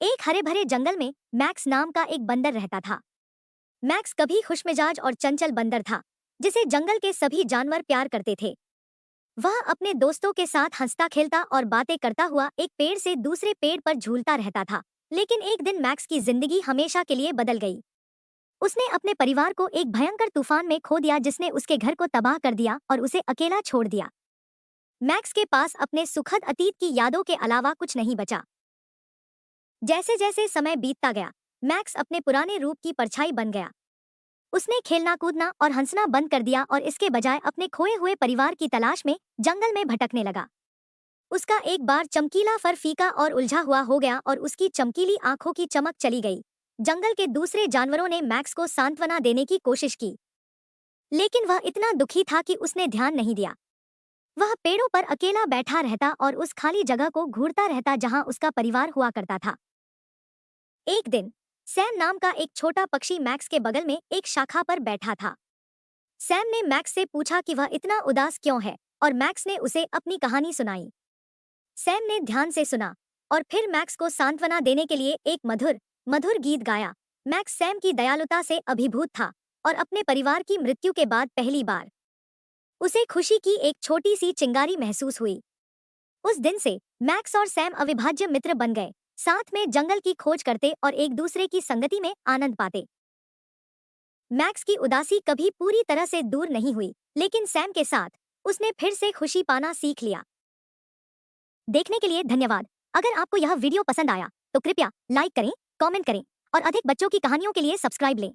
एक हरे भरे जंगल में मैक्स नाम का एक बंदर रहता था। मैक्स कभी खुशमिजाज और चंचल बंदर था, जिसे जंगल के सभी जानवर प्यार करते थे। वह अपने दोस्तों के साथ हंसता खेलता और बातें करता हुआ एक पेड़ से दूसरे पेड़ पर झूलता रहता था। लेकिन एक दिन मैक्स की जिंदगी हमेशा के लिए बदल गई। उसने अपने परिवार को एक भयंकर तूफान में खो दिया, जिसने उसके घर को तबाह कर दिया और उसे अकेला छोड़ दिया। मैक्स के पास अपने सुखद अतीत की यादों के अलावा कुछ नहीं बचा। जैसे जैसे समय बीतता गया, मैक्स अपने पुराने रूप की परछाई बन गया। उसने खेलना कूदना और हंसना बंद कर दिया और इसके बजाय अपने खोए हुए परिवार की तलाश में जंगल में भटकने लगा। उसका एक बार चमकीला फर फीका और उलझा हुआ हो गया और उसकी चमकीली आंखों की चमक चली गई। जंगल के दूसरे जानवरों ने मैक्स को सांत्वना देने की कोशिश की, लेकिन वह इतना दुखी था कि उसने ध्यान नहीं दिया। वह पेड़ों पर अकेला बैठा रहता और उस खाली जगह को घूरता रहता जहां उसका परिवार हुआ करता था। एक दिन सैम नाम का एक छोटा पक्षी मैक्स के बगल में एक शाखा पर बैठा था। सैम ने मैक्स से पूछा कि वह इतना उदास क्यों है, और मैक्स ने उसे अपनी कहानी सुनाई। सैम ने ध्यान से सुना और फिर मैक्स को सांत्वना देने के लिए एक मधुर मधुर गीत गाया। मैक्स सैम की दयालुता से अभिभूत था और अपने परिवार की मृत्यु के बाद पहली बार उसे खुशी की एक छोटी सी चिंगारी महसूस हुई। उस दिन से मैक्स और सैम अविभाज्य मित्र बन गए, साथ में जंगल की खोज करते और एक दूसरे की संगति में आनंद पाते। मैक्स की उदासी कभी पूरी तरह से दूर नहीं हुई, लेकिन सैम के साथ उसने फिर से खुशी पाना सीख लिया। देखने के लिए धन्यवाद। अगर आपको यह वीडियो पसंद आया तो कृपया लाइक करें, कमेंट करें और अधिक बच्चों की कहानियों के लिए सब्सक्राइब लें।